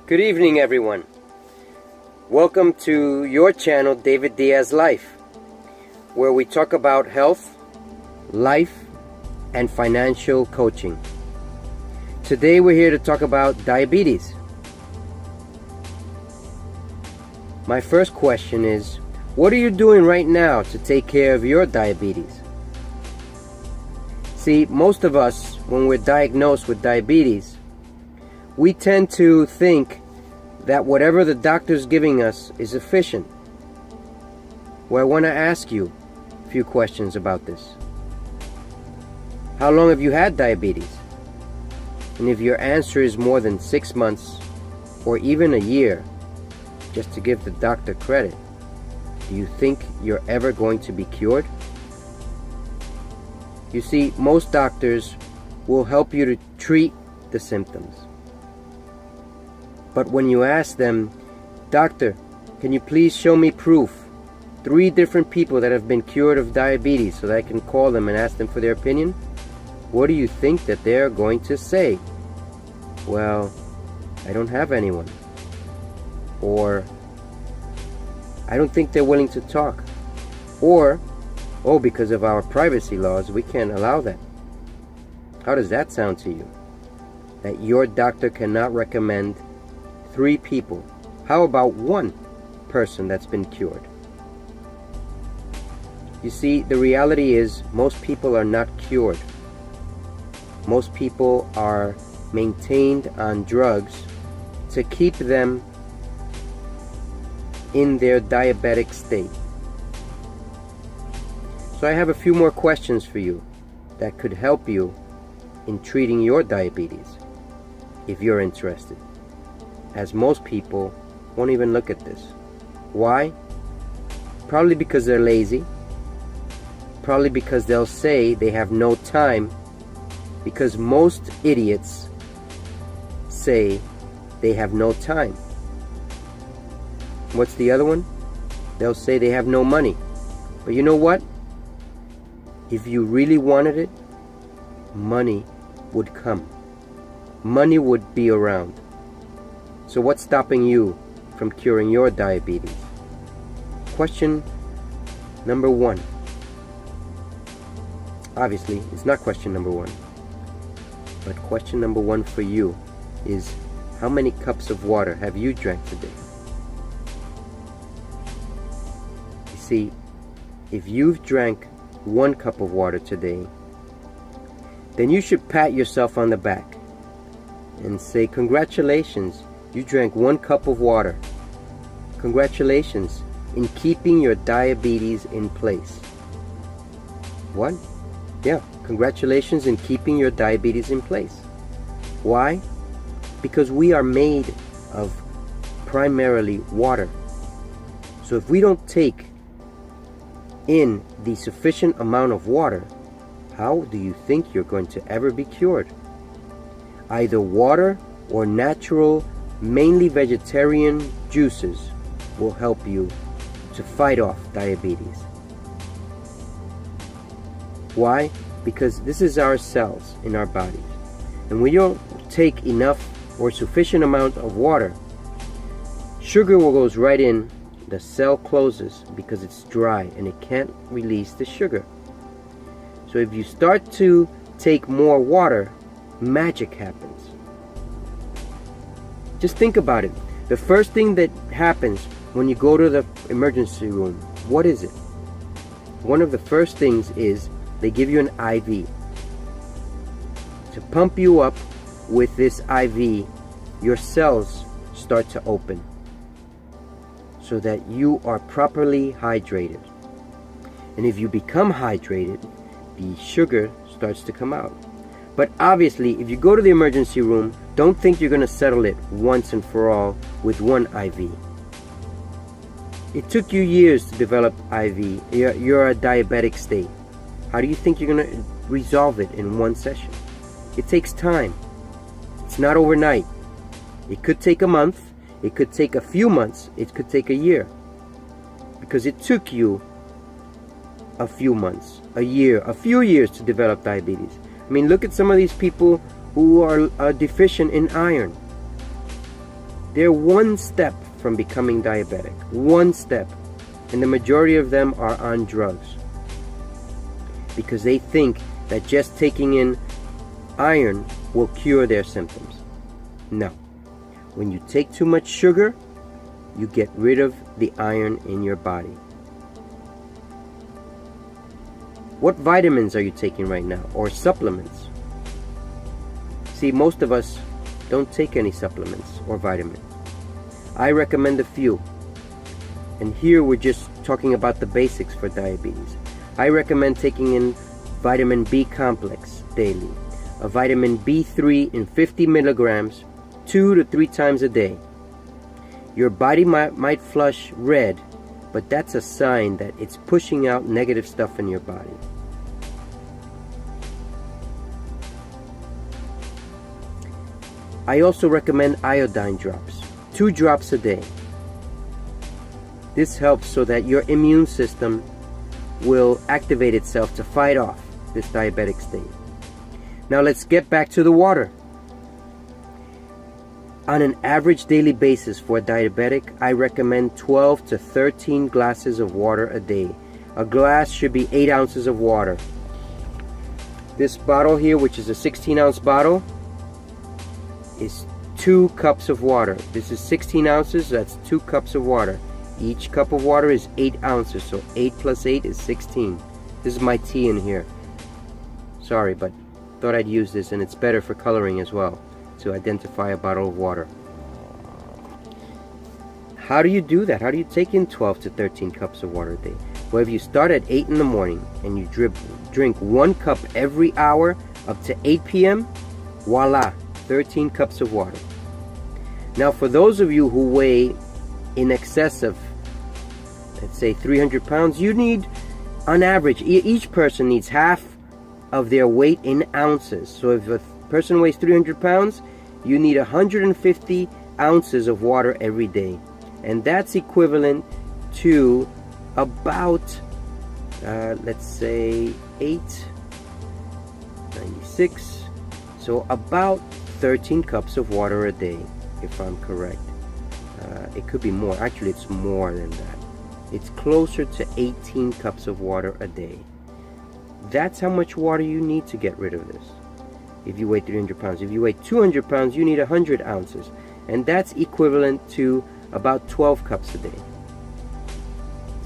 Good evening, everyone. Welcome to your channel, David Diaz Life, where we talk about health, life, and financial coaching. Today we're here to talk about diabetes. My first question is, what are you doing right now to take care of your diabetes? See, most of us, when we're diagnosed with diabetes, we tend to think that whatever the doctor's giving us is sufficient. Well, I want to ask you a few questions about this. How long have you had diabetes? And if your answer is more than 6 months or even a year, just to give the doctor credit, do you think you're ever going to be cured? You see, most doctors will help you to treat the symptoms. But when you ask them, "Doctor, can you please show me proof? 3 different people that have been cured of diabetes so that I can call them and ask them for their opinion," what do you think that they're going to say? Well, I don't have anyone. Or, I don't think they're willing to talk. Or, oh, because of our privacy laws, we can't allow that. How does that sound to you? That your doctor cannot recommend 3 people. How about 1 person that's been cured? You see, the reality is most people are not cured. Most people are maintained on drugs to keep them in their diabetic state. So I have a few more questions for you that could help you in treating your diabetes, if you're interested. As most people won't even look at this. Why? Probably because they're lazy. Probably because they'll say they have no time. Because most idiots say they have no time. What's the other one? They'll say they have no money. But you know what? If you really wanted it, money would come. Money would be around. So what's stopping you from curing your diabetes? Question number 1. Obviously, it's not question number 1. But question number 1 for you is, how many cups of water have you drank today? You see, if you've drank 1 cup of water today, then you should pat yourself on the back and say, congratulations. You drank 1 cup of water. Congratulations in keeping your diabetes in place. What? Yeah, congratulations in keeping your diabetes in place. Why? Because we are made of primarily water. So if we don't take in the sufficient amount of water, how do you think you're going to ever be cured? Either water or natural, mainly vegetarian juices will help you to fight off diabetes. Why? Because this is our cells in our bodies. And when you don't take enough or sufficient amount of water, sugar goes right in, the cell closes because it's dry and it can't release the sugar. So if you start to take more water, magic happens. Just think about it. The first thing that happens when you go to the emergency room, what is it? One of the first things is they give you an IV. To pump you up with this IV, your cells start to open so that you are properly hydrated. And if you become hydrated, the sugar starts to come out. But obviously, if you go to the emergency room, don't think you're going to settle it once and for all with 1 IV. It took you years to develop IV. You're a diabetic state. How do you think you're going to resolve it in 1 session? It takes time. It's not overnight. It could take a month. It could take a few months. It could take a year. Because it took you a few months, a year, a few years to develop diabetes. I mean, look at some of these people who are deficient in iron. They're one step from becoming diabetic. One step. And the majority of them are on drugs because they think that just taking in iron will cure their symptoms. No. When you take too much sugar, you get rid of the iron in your body. What vitamins are you taking right now, or supplements? See, most of us don't take any supplements or vitamins. I recommend a few. And here we're just talking about the basics for diabetes. I recommend taking in vitamin B complex daily, a vitamin B3 in 50 milligrams 2 to 3 times a day. Your body might flush red, but that's a sign that it's pushing out negative stuff in your body. I also recommend iodine drops, 2 drops a day. This helps so that your immune system will activate itself to fight off this diabetic state. Now let's get back to the water. On an average daily basis for a diabetic, I recommend 12 to 13 glasses of water a day. A glass should be 8 ounces of water. This bottle here, which is a 16-ounce bottle, is 2 cups of water. This is 16 ounces, that's 2 cups of water. Each cup of water is 8 ounces, so 8 plus 8 is 16. This is my tea in here. Sorry, but thought I'd use this, and it's better for coloring as well, to identify a bottle of water. How do you do that? How do you take in 12 to 13 cups of water a day? Well, if you start at 8 in the morning and you drink 1 cup every hour up to 8 p.m., voila, 13 cups of water. Now, for those of you who weigh in excess of, let's say, 300 pounds, you need, on average, each person needs half of their weight in ounces. So if a person weighs 300 pounds, you need 150 ounces of water every day. And that's equivalent to about, let's say, 896. So about 13 cups of water a day, if I'm correct. It could be more. Actually, it's more than that. It's closer to 18 cups of water a day. That's how much water you need to get rid of this. If you weigh 300 pounds. If you weigh 200 pounds, you need 100 ounces. And that's equivalent to about 12 cups a day.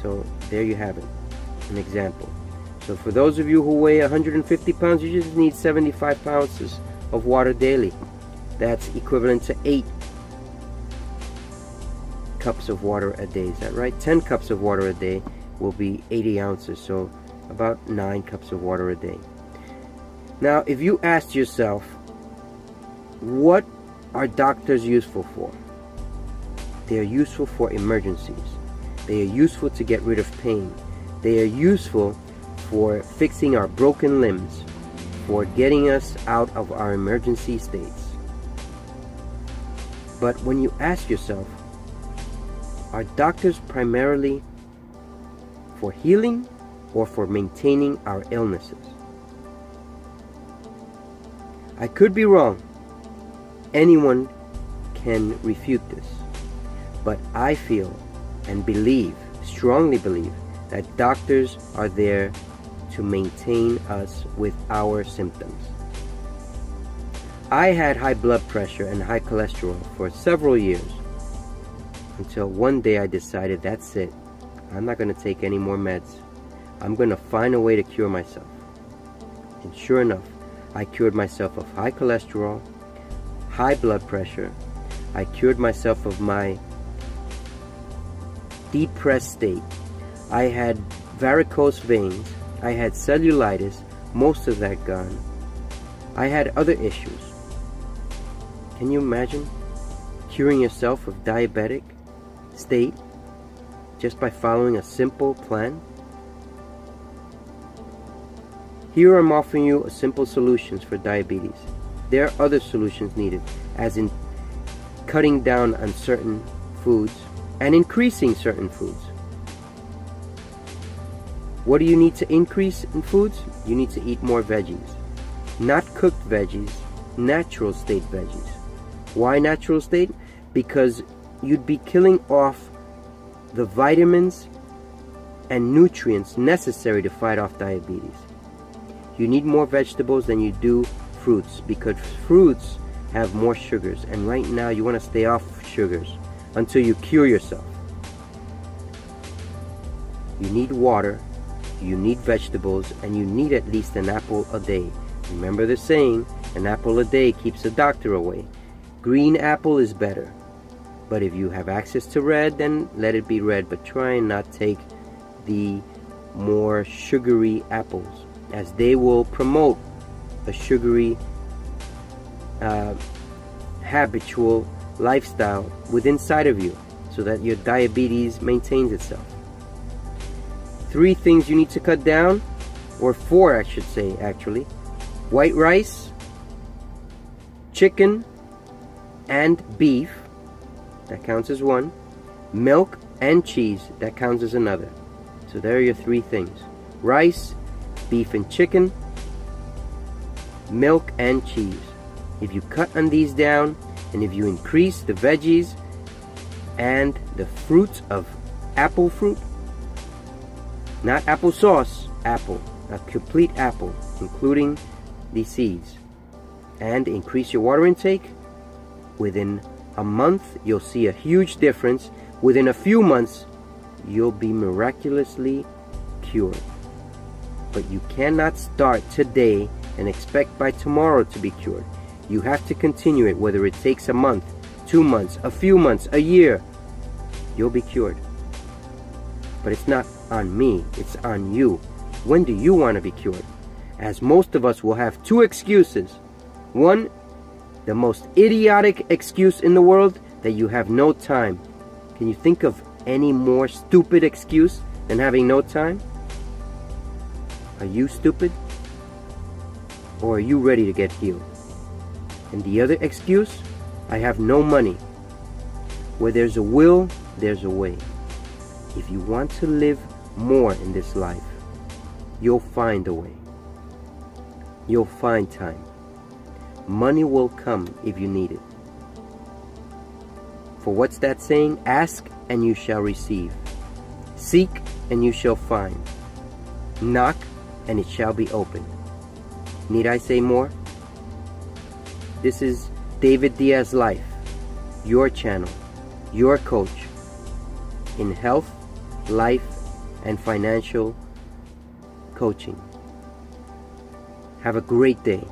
So there you have it, an example. So for those of you who weigh 150 pounds, you just need 75 ounces of water daily. That's equivalent to 8 cups of water a day. Is that right? 10 cups of water a day will be 80 ounces. So about 9 cups of water a day. Now, if you asked yourself, what are doctors useful for? They are useful for emergencies. They are useful to get rid of pain. They are useful for fixing our broken limbs, for getting us out of our emergency states. But when you ask yourself, are doctors primarily for healing or for maintaining our illnesses? I could be wrong. Anyone can refute this. But I feel and believe, strongly believe, that doctors are there to maintain us with our symptoms. I had high blood pressure and high cholesterol for several years, until one day I decided, that's it. I'm not going to take any more meds. I'm going to find a way to cure myself. And sure enough, I cured myself of high cholesterol, high blood pressure. I cured myself of my depressed state. I had varicose veins. I had cellulitis, most of that gone. I had other issues. Can you imagine curing yourself of diabetic state just by following a simple plan? Here I'm offering you simple solutions for diabetes. There are other solutions needed, as in cutting down on certain foods and increasing certain foods. What do you need to increase in foods? You need to eat more veggies. Not cooked veggies, natural state veggies. Why natural state? because you'd be killing off the vitamins and nutrients necessary to fight off diabetes. You need more vegetables than you do fruits, because fruits have more sugars, and right now you want to stay off sugars until you cure yourself. You need water, you need vegetables, and you need at least an apple a day. Remember the saying, an apple a day keeps the doctor away. Green apple is better, but if you have access to red, then let it be red, but try and not take the more sugary apples, as they will promote a sugary habitual lifestyle within inside of you, so that your diabetes maintains itself. 3 things you need to cut down, or 4 I should say actually: white rice, chicken and beef, that counts as 1, milk and cheese, that counts as another. So there are your 3 things: rice, beef and chicken, milk and cheese. If you cut on these down, and if you increase the veggies and the fruits of apple fruit, not applesauce, apple, a complete apple, including the seeds, and increase your water intake, within a month you'll see a huge difference. Within a few months you'll be miraculously cured. But you cannot start today and expect by tomorrow to be cured. You have to continue it, whether it takes a month, 2 months, a few months, a year. You'll be cured. But it's not on me, it's on you. When do you want to be cured? As most of us will have 2 excuses. 1, the most idiotic excuse in the world, that you have no time. Can you think of any more stupid excuse than having no time? Are you stupid? Or are you ready to get healed? And the other excuse, I have no money. Where there's a will, there's a way. If you want to live more in this life, you'll find a way. You'll find time. Money will come if you need it. For what's that saying? Ask and you shall receive. Seek and you shall find. Knock and it shall be opened. Need I say more? This is David Diaz Life, your channel, your coach in health, life, and financial coaching. Have a great day.